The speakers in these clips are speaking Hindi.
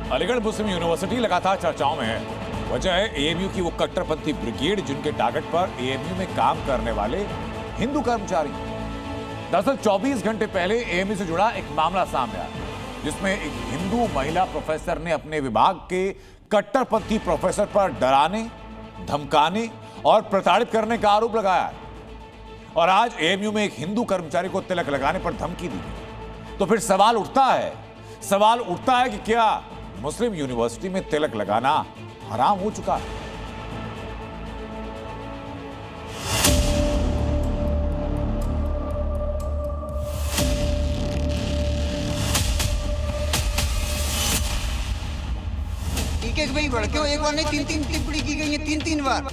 अलीगढ़ मुस्लिम यूनिवर्सिटी लगातार चर्चाओं में है। वजह है एएमयू की वो कट्टरपंथी ब्रिगेड जिनके टारगेट पर एएमयू में काम करने वाले हिंदू कर्मचारी। दरअसल 24 घंटे पहले एएमयू से जुड़ा एक मामला सामने आया जिसमें एक हिंदू महिला प्रोफेसर ने अपने विभाग के कट्टरपंथी प्रोफेसर पर डराने, धमकाने और प्रताड़ित करने का आरोप लगाया है। और आज एएमयू में एक हिंदू कर्मचारी को तिलक लगाने पर धमकी दी गई। तो फिर सवाल उठता है कि क्या मुस्लिम यूनिवर्सिटी में तिलक लगाना हराम हो चुका है? एक भाई भड़के हो, एक बार नहीं 3-3 टिप्पणी की गई है, 3-3 बार।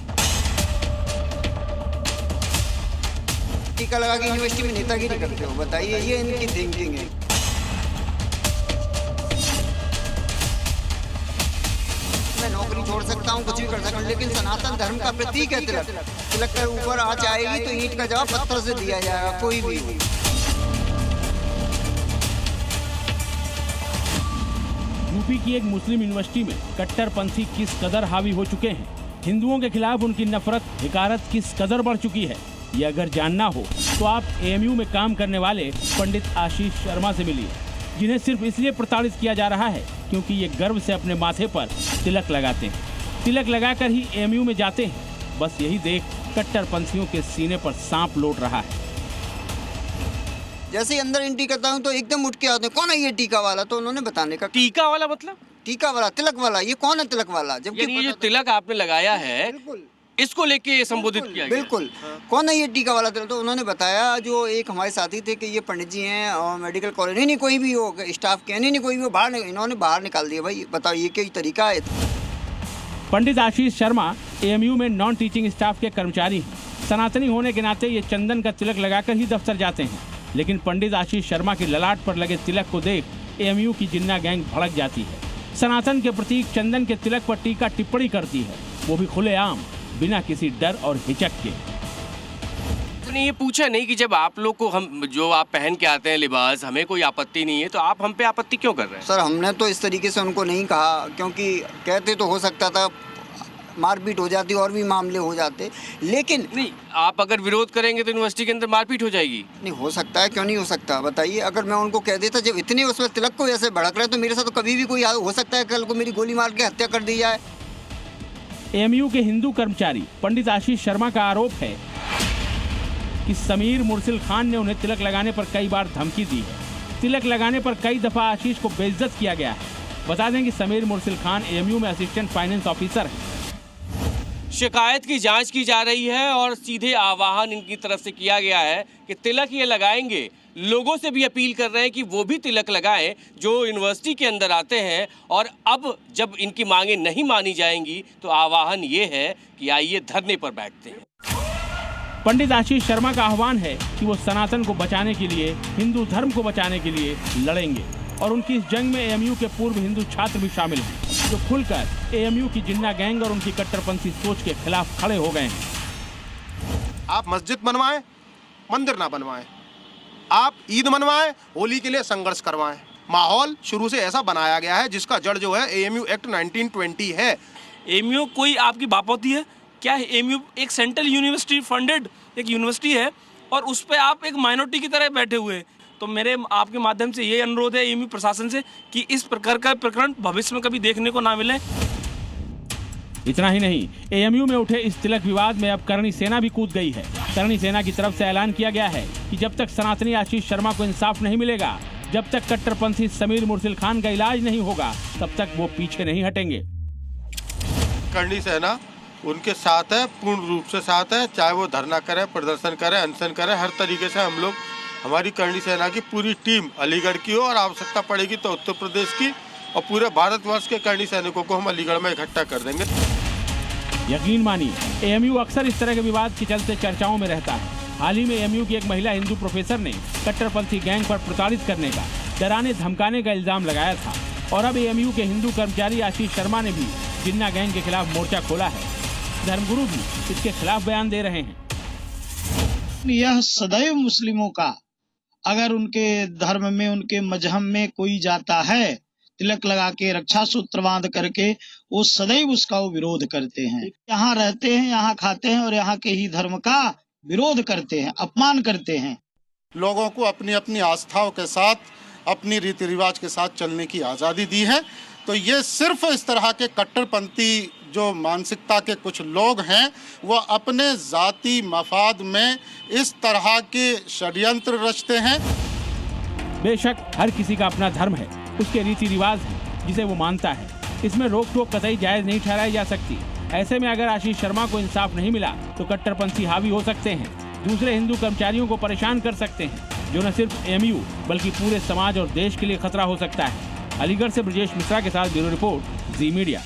टीका लगा के यूनिवर्सिटी में नेतागिरी करते हो, बताइए, ये इनकी थिंकिंग है। मैं नौकरी छोड़ सकता हूँ, कुछ भी कर सकता हूँ, लेकिन सनातन धर्म का प्रतीक है तिलक। तिलक के ऊपर आँच आएगी तो ईंट का जवाब पत्थर से दिया जाएगा, कोई भी हो। यूपी की एक मुस्लिम यूनिवर्सिटी में कट्टरपंथी किस कदर हावी हो चुके हैं, हिंदुओं के खिलाफ उनकी नफरत, हिकारत किस कदर बढ़ चुकी है, ये अगर जानना हो तो आप एएमयू में काम करने वाले पंडित आशीष शर्मा से मिलिए, जिन्हें सिर्फ इसलिए प्रताड़ित किया जा रहा है क्योंकि ये गर्व से अपने माथे पर तिलक लगाते हैं। तिलक लगाकर ही एएमयू में जाते हैं। बस यही देख कट्टरपंथियों के सीने पर सांप लौट रहा है। जैसे ही अंदर एंट्री करता हूँ तो एकदम उठ के आते हैं, कौन है ये टीका वाला? तो उन्होंने बताने का। टीका वाला मतलब? टीका वाला, तिलक वाला, ये कौन है तिलक वाला? जबकि ये जो तिलक आपने लगाया है, इसको लेके संबोधित किया गया। बिल्कुल, कौन है ये टीका वाला तिलक? तो उन्होंने बताया, जो एक हमारे साथी थे, कि ये पंडित जी हैं और मेडिकल कॉलेज। नहीं कोई भी हो, स्टाफ के नहीं कोई भी हो, बाहर इन्होंने बाहर निकाल दिया। भाई बताओ ये क्या तरीका है? पंडित आशीष शर्मा एएमयू में नॉन टीचिंग स्टाफ के कर्मचारी हैं। सनातनी होने के नाते ये चंदन का तिलक लगाकर ही दफ्तर जाते हैं। लेकिन पंडित आशीष शर्मा की ललाट पर लगे तिलक को देख एएमयू की जिन्ना गैंग भड़क जाती है। सनातन के प्रतीक चंदन के तिलक पर टीका टिप्पणी करती है, वो भी खुलेआम, बिना किसी डर और हिचक के। तो ये पूछा नहीं कि जब आप लोग को हम जो आप पहन के आते हैं लिबास, हमें कोई आपत्ति नहीं है, तो आप हम पे आपत्ति क्यों कर रहे हैं? सर हमने तो इस तरीके से उनको नहीं कहा, क्योंकि कहते तो हो सकता था मारपीट हो जाती और भी मामले हो जाते, लेकिन नहीं, आप अगर विरोध करेंगे तो यूनिवर्सिटी के अंदर मारपीट हो जाएगी। नहीं हो सकता है, क्यों नहीं हो सकता बताइए? अगर मैं उनको कह देता, जब इतने उसमें तिलक को ऐसे भड़क रहे, तो मेरे साथ तो कभी भी कोई हो सकता है, कल को मेरी गोली मार के हत्या कर दी जाए। एएमयू के हिंदू कर्मचारी पंडित आशीष शर्मा का आरोप है कि समीर मुर्सिल खान ने उन्हें तिलक लगाने पर कई बार धमकी दी है। तिलक लगाने पर कई दफा आशीष को बेइज्जत किया गया है। बता दें कि समीर मुर्सिल खान एएमयू में असिस्टेंट फाइनेंस ऑफिसर है। शिकायत की जांच की जा रही है और सीधे आह्वान इनकी तरफ से किया गया है कि तिलक ये लगाएंगे। लोगों से भी अपील कर रहे हैं कि वो भी तिलक लगाएं जो यूनिवर्सिटी के अंदर आते हैं। और अब जब इनकी मांगे नहीं मानी जाएंगी तो आह्वान ये है कि आइए धरने पर बैठते हैं। पंडित आशीष शर्मा का आह्वान है कि वो सनातन को बचाने के लिए, हिंदू धर्म को बचाने के लिए लड़ेंगे। और उनकी इस जंग में एएमयू के पूर्व हिंदू छात्र भी शामिल हैं, जो खुलकर एएमयू की जिन्ना गैंग और उनकी कट्टरपंथी सोच के खिलाफ खड़े हो गए हैं। आप मस्जिद बनवाएं, मंदिर ना बनवाएं, आप ईद मनवाएं, होली के लिए संघर्ष करवाएं। माहौल शुरू से ऐसा बनाया गया है जिसका जड़ जो है एएमयू एक्ट 1920 है। एएमयू कोई आपकी बापौती है क्या? है एएमयू एक सेंट्रल यूनिवर्सिटी फंडेड एक यूनिवर्सिटी है और उस पर आप एक माइनॉरिटी की तरह बैठे हुए हैं। तो मेरे आपके माध्यम से ये अनुरोध है एएमयू प्रशासन से कि इस प्रकार का प्रकरण भविष्य में कभी देखने को ना मिले। इतना ही नहीं, एएमयू में उठे इस तिलक विवाद में अब करणी सेना भी कूद गई है। करणी सेना की तरफ से ऐलान किया गया है कि जब तक सनातनी आशीष शर्मा को इंसाफ नहीं मिलेगा, जब तक कट्टरपंथी समीर मुर्सिल खान का इलाज नहीं होगा, तब तक वो पीछे नहीं हटेंगे। करणी सेना उनके साथ है, पूर्ण रूप से साथ है, चाहे वो धरना करे, प्रदर्शन करे, अनशन करे, हर तरीके से हम लोग, हमारी करणी सेना की पूरी टीम अलीगढ़ की हो और आवश्यकता पड़ेगी तो उत्तर प्रदेश की और पूरे भारतवर्ष के करणी सैनिकों को हम अलीगढ़ में इकट्ठा कर देंगे। यकीन मानिए, एएमयू अक्सर इस तरह के विवाद के चलते चर्चाओं में रहता है। हाल ही में एएमयू की एक महिला हिंदू प्रोफेसर ने कट्टरपंथी गैंग पर प्रताड़ित करने का, डराने धमकाने का इल्जाम लगाया था। और अब एएमयू के हिंदू कर्मचारी आशीष शर्मा ने भी जिन्ना गैंग के खिलाफ मोर्चा खोला है। धर्मगुरु भी इसके खिलाफ बयान दे रहे हैं। यह सदैव मुस्लिमों का, अगर उनके धर्म में, उनके मजहब में कोई जाता है तिलक लगा के, रक्षा सूत्र बांध करके वो सदैव उसका वो विरोध करते हैं। यहाँ रहते हैं, यहाँ खाते हैं और यहाँ के ही धर्म का विरोध करते हैं, अपमान करते हैं। लोगों को अपनी अपनी आस्थाओं के साथ, अपनी रीति रिवाज के साथ चलने की आज़ादी दी है। तो ये सिर्फ इस तरह के कट्टरपंथी जो मानसिकता के कुछ लोग हैं, वो अपने जाती मफाद में इस तरह के षड्यंत्र रचते हैं। बेशक हर किसी का अपना धर्म है, उसके रीति रिवाज है जिसे वो मानता है, इसमें रोक टोक कतई जायज नहीं ठहराई जा सकती। ऐसे में अगर आशीष शर्मा को इंसाफ नहीं मिला तो कट्टरपंथी हावी हो सकते हैं, दूसरे हिंदू कर्मचारियों को परेशान कर सकते हैं, जो न सिर्फ एएमयू बल्कि पूरे समाज और देश के लिए खतरा हो सकता है। अलीगढ़ से ब्रजेश मिश्रा के साथ ब्यूरो रिपोर्ट, जी मीडिया।